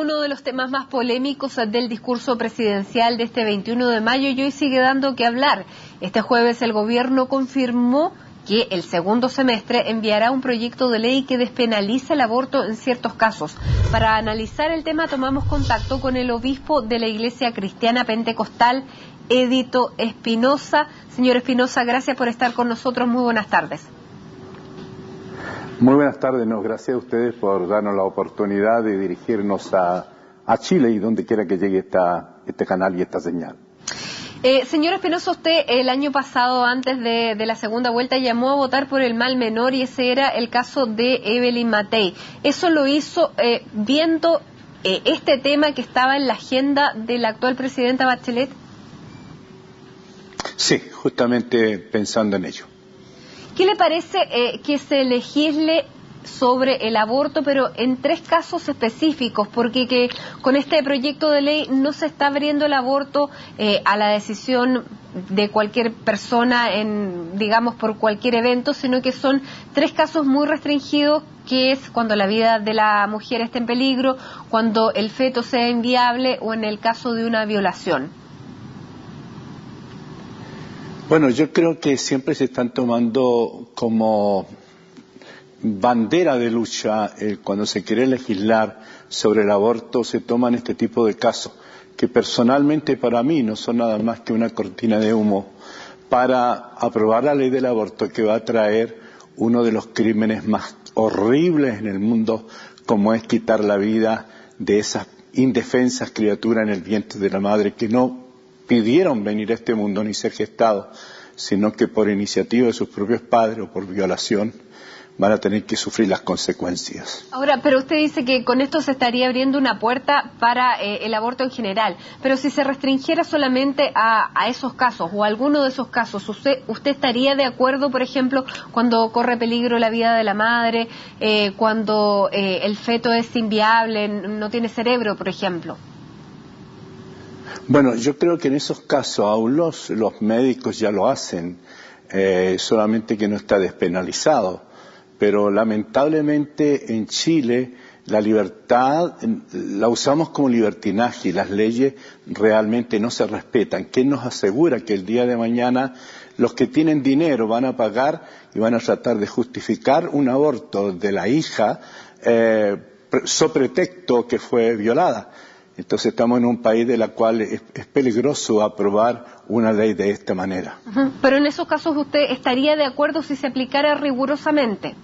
uno de los temas más polémicos del discurso presidencial de este 21 de mayo y hoy sigue dando que hablar. Este jueves el gobierno confirmó que el segundo semestre enviará un proyecto de ley que despenaliza el aborto en ciertos casos. Para analizar el tema tomamos contacto con el obispo de la Iglesia Cristiana Pentecostal, Edito Espinosa. Señor Espinosa, gracias por estar con nosotros. Muy buenas tardes. Muy buenas tardes, gracias a ustedes por darnos la oportunidad de dirigirnos a Chile y donde quiera que llegue este canal y esta señal. Señor Espinosa, usted el año pasado, antes de la segunda vuelta, llamó a votar por el mal menor y ese era el caso de Evelyn Matei. ¿Eso lo hizo viendo este tema que estaba en la agenda de la actual presidenta Bachelet? Sí, justamente pensando en ello. ¿Qué le parece que se legisle sobre el aborto, pero en 3 casos específicos, porque que con este proyecto de ley no se está abriendo el aborto a la decisión de cualquier persona, digamos por cualquier evento, sino que son 3 casos muy restringidos, que es cuando la vida de la mujer está en peligro, cuando el feto sea inviable o en el caso de una violación? Bueno, yo creo que siempre se están tomando como bandera de lucha cuando se quiere legislar sobre el aborto, se toman este tipo de casos, que personalmente para mí no son nada más que una cortina de humo para aprobar la ley del aborto que va a traer uno de los crímenes más horribles en el mundo, como es quitar la vida de esas indefensas criaturas en el vientre de la madre que no pidieron venir a este mundo ni ser gestados, sino que por iniciativa de sus propios padres o por violación van a tener que sufrir las consecuencias. Ahora, pero usted dice que con esto se estaría abriendo una puerta para el aborto en general, pero si se restringiera solamente a esos casos o a alguno de esos casos, ¿usted estaría de acuerdo, por ejemplo, cuando corre peligro la vida de la madre, cuando el feto es inviable, no tiene cerebro, por ejemplo? Bueno, yo creo que en esos casos aún los médicos ya lo hacen, solamente que no está despenalizado. Pero lamentablemente en Chile la libertad la usamos como libertinaje y las leyes realmente no se respetan. ¿Quién nos asegura que el día de mañana los que tienen dinero van a pagar y van a tratar de justificar un aborto de la hija so pretexto que fue violada? Entonces estamos en un país de la cual es peligroso aprobar una ley de esta manera. Pero en esos casos usted estaría de acuerdo si se aplicara rigurosamente.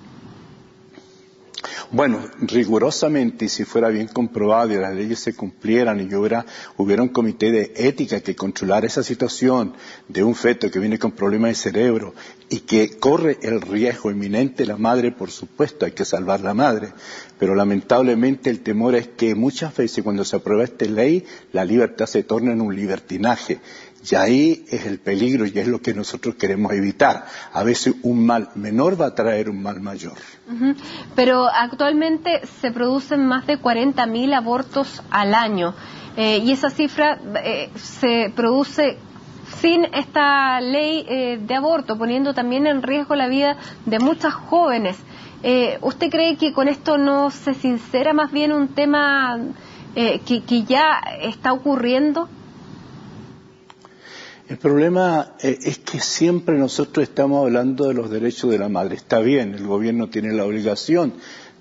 Bueno, rigurosamente, y si fuera bien comprobado y las leyes se cumplieran y hubiera un comité de ética que controlara esa situación de un feto que viene con problemas de cerebro y que corre el riesgo inminente la madre, por supuesto hay que salvar la madre, pero lamentablemente el temor es que muchas veces cuando se aprueba esta ley la libertad se torna en un libertinaje. Y ahí es el peligro y es lo que nosotros queremos evitar. A veces un mal menor va a traer un mal mayor. Pero actualmente se producen más de 40.000 abortos al año y esa cifra se produce sin esta ley de aborto, poniendo también en riesgo la vida de muchas jóvenes. ¿Usted cree que con esto no se sincera más bien un tema que ya está ocurriendo? El problema es que siempre nosotros estamos hablando de los derechos de la madre. Está bien, el gobierno tiene la obligación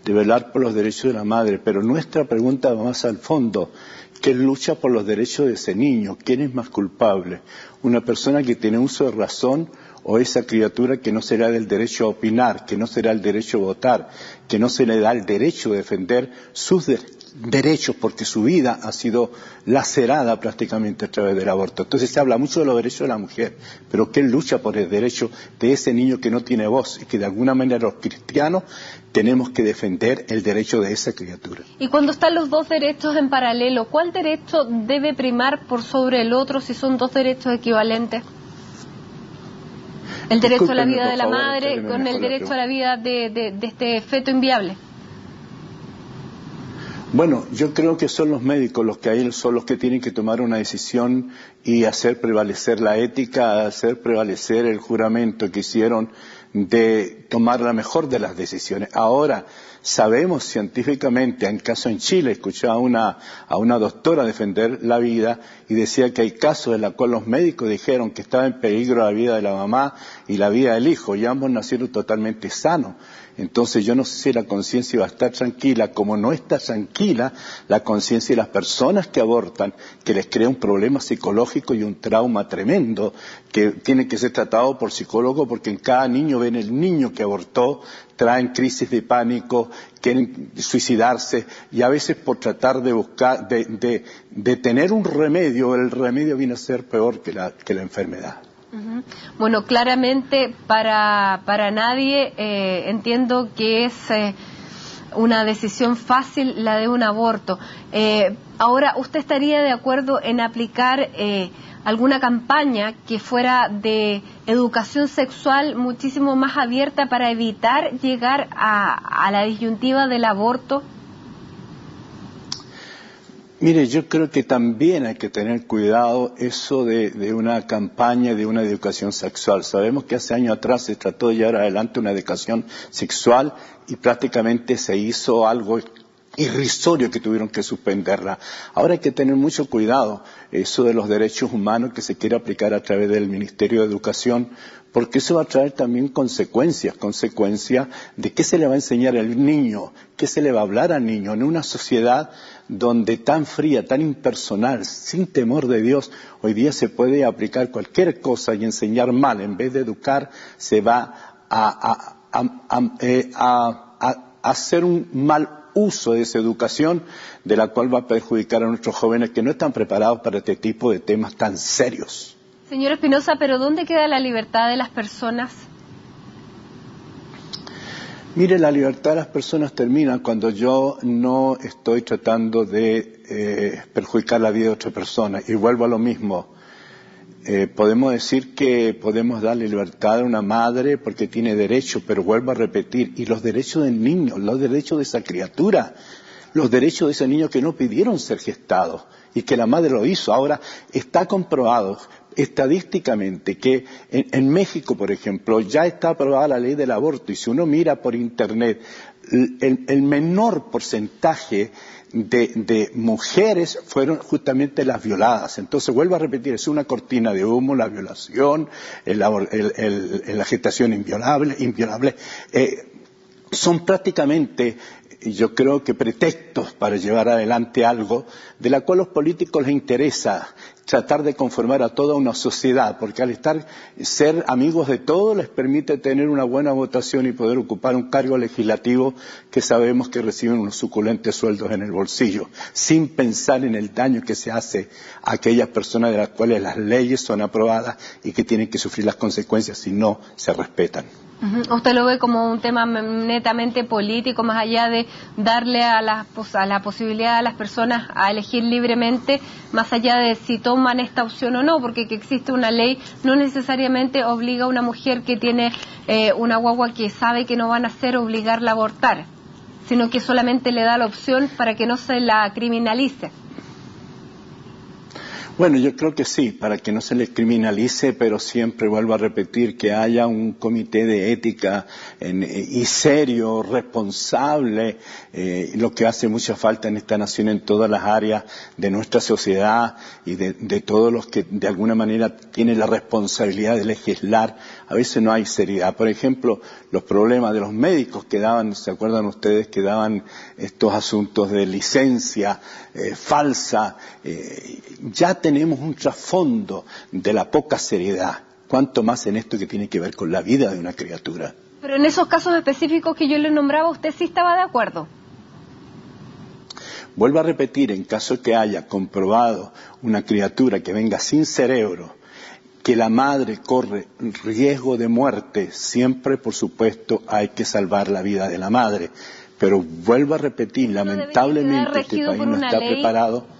de velar por los derechos de la madre, pero nuestra pregunta va más al fondo. ¿Quién lucha por los derechos de ese niño? ¿Quién es más culpable? ¿Una persona que tiene uso de razón o esa criatura que no se le da el derecho a opinar, que no se le da el derecho a votar, que no se le da el derecho a defender sus derechos porque su vida ha sido lacerada prácticamente a través del aborto? Entonces se habla mucho de los derechos de la mujer, pero ¿quién lucha por el derecho de ese niño que no tiene voz y que de alguna manera los cristianos tenemos que defender el derecho de esa criatura? Y cuando están los dos derechos en paralelo, ¿cuál derecho debe primar por sobre el otro si son dos derechos equivalentes? El derecho a la vida de la madre con el derecho a la vida de este feto inviable. Bueno, yo creo que son los médicos los que son los que tienen que tomar una decisión y hacer prevalecer la ética, hacer prevalecer el juramento que hicieron de tomar la mejor de las decisiones. Ahora, sabemos científicamente, en caso en Chile, escuché a una doctora defender la vida y decía que hay casos en los cuales los médicos dijeron que estaba en peligro la vida de la mamá y la vida del hijo, y ambos nacieron totalmente sanos. Entonces yo no sé si la conciencia va a estar tranquila, como no está tranquila la conciencia de las personas que abortan, que les crea un problema psicológico y un trauma tremendo, que tiene que ser tratado por psicólogos, porque en cada niño ven el niño que abortó, traen crisis de pánico, quieren suicidarse, y a veces por tratar de buscar, de tener un remedio, el remedio viene a ser peor que la enfermedad. Bueno, claramente para nadie entiendo que es una decisión fácil la de un aborto. Ahora, ¿usted estaría de acuerdo en aplicar alguna campaña que fuera de educación sexual muchísimo más abierta para evitar llegar a la disyuntiva del aborto? Mire, yo creo que también hay que tener cuidado eso de una campaña de una educación sexual. Sabemos que hace años atrás se trató de llevar adelante una educación sexual y prácticamente se hizo algo irrisorio que tuvieron que suspenderla. Ahora hay que tener mucho cuidado, eso de los derechos humanos que se quiere aplicar a través del Ministerio de Educación, porque eso va a traer también consecuencias de qué se le va a enseñar al niño, qué se le va a hablar al niño en una sociedad donde tan fría, tan impersonal, sin temor de Dios, hoy día se puede aplicar cualquier cosa y enseñar mal. En vez de educar, se va a hacer un mal uso de esa educación, de la cual va a perjudicar a nuestros jóvenes que no están preparados para este tipo de temas tan serios. Señor Espinosa, ¿pero dónde queda la libertad de las personas? Mire, la libertad de las personas termina cuando yo no estoy tratando de perjudicar la vida de otra persona. Y vuelvo a lo mismo. Podemos decir que podemos darle libertad a una madre porque tiene derecho, pero vuelvo a repetir, y los derechos del niño, los derechos de esa criatura, los derechos de ese niño que no pidieron ser gestados y que la madre lo hizo. Ahora, está comprobado estadísticamente que en México, por ejemplo, ya está aprobada la ley del aborto, y si uno mira por internet, el menor porcentaje de mujeres fueron justamente las violadas. Entonces, vuelvo a repetir, es una cortina de humo, la violación, la gestación inviolable, son prácticamente, yo creo que pretextos para llevar adelante algo de la cual a los políticos les interesa tratar de conformar a toda una sociedad, porque al ser amigos de todos les permite tener una buena votación y poder ocupar un cargo legislativo que sabemos que reciben unos suculentes sueldos en el bolsillo, sin pensar en el daño que se hace a aquellas personas de las cuales las leyes son aprobadas y que tienen que sufrir las consecuencias si no se respetan. ¿Usted lo ve como un tema netamente político, más allá de darle a la posibilidad a las personas a elegir libremente, más allá de si toman esta opción o no? Porque que existe una ley no necesariamente obliga a una mujer que tiene una guagua que sabe que no van a hacer obligarla a abortar, sino que solamente le da la opción para que no se la criminalice. Bueno, yo creo que sí, para que no se les criminalice, pero siempre vuelvo a repetir que haya un comité de ética y serio, responsable, lo que hace mucha falta en esta nación en todas las áreas de nuestra sociedad y de todos los que de alguna manera tienen la responsabilidad de legislar. A veces no hay seriedad. Por ejemplo, los problemas de los médicos que daban, ¿se acuerdan ustedes que daban estos asuntos de licencia falsa? Ya tenemos un trasfondo de la poca seriedad, cuanto más en esto que tiene que ver con la vida de una criatura. Pero en esos casos específicos que yo le nombraba, ¿usted sí estaba de acuerdo? Vuelvo a repetir, en caso que haya comprobado una criatura que venga sin cerebro, que la madre corre riesgo de muerte, siempre, por supuesto, hay que salvar la vida de la madre. Pero vuelvo a repetir, lamentablemente este país no está preparado.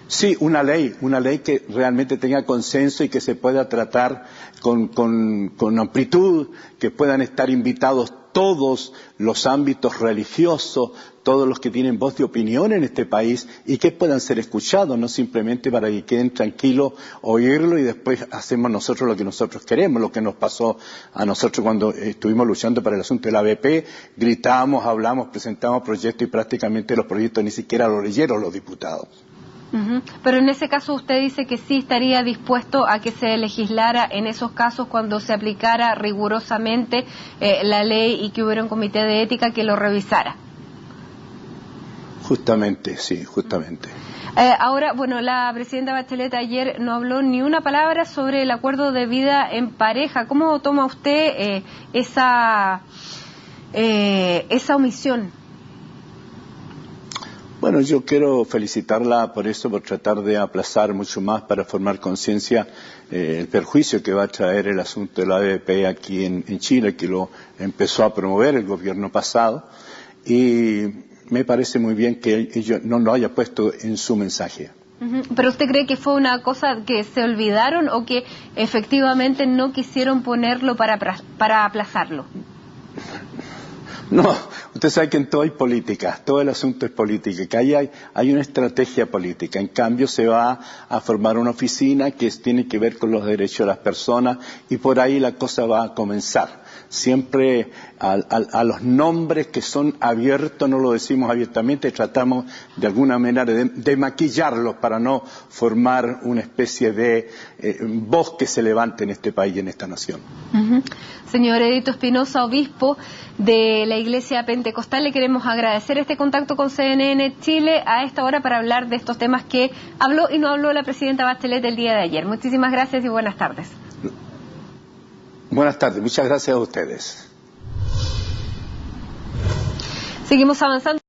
Sí, una ley que realmente tenga consenso y que se pueda tratar con amplitud, que puedan estar invitados todos los ámbitos religiosos, todos los que tienen voz de opinión en este país y que puedan ser escuchados, no simplemente para que queden tranquilos, oírlo y después hacemos nosotros lo que nosotros queremos, lo que nos pasó a nosotros cuando estuvimos luchando para el asunto de la ABP, gritamos, hablamos, presentamos proyectos y prácticamente los proyectos ni siquiera los leyeron los diputados. Pero en ese caso usted dice que sí estaría dispuesto a que se legislara en esos casos cuando se aplicara rigurosamente la ley y que hubiera un comité de ética que lo revisara. Justamente, sí, justamente. Ahora, bueno, la presidenta Bachelet ayer no habló ni una palabra sobre el acuerdo de vida en pareja. ¿Cómo toma usted esa omisión? Bueno, yo quiero felicitarla por eso, por tratar de aplazar mucho más para formar conciencia el perjuicio que va a traer el asunto de la ABP aquí en Chile, que lo empezó a promover el gobierno pasado, y me parece muy bien que ella no lo haya puesto en su mensaje. ¿Pero usted cree que fue una cosa que se olvidaron o que efectivamente no quisieron ponerlo para aplazarlo? No, usted sabe que en todo hay política, todo el asunto es política, que hay una estrategia política. En cambio se va a formar una oficina que tiene que ver con los derechos de las personas y por ahí la cosa va a comenzar. Siempre a los nombres que son abiertos, no lo decimos abiertamente, tratamos de alguna manera de maquillarlos para no formar una especie de voz que se levante en este país y en esta nación. Señor Edito Espinosa, obispo de la Iglesia Pentecostal, le queremos agradecer este contacto con CNN Chile a esta hora para hablar de estos temas que habló y no habló la presidenta Bachelet el día de ayer. Muchísimas gracias y buenas tardes. Buenas tardes, muchas gracias a ustedes. Seguimos avanzando.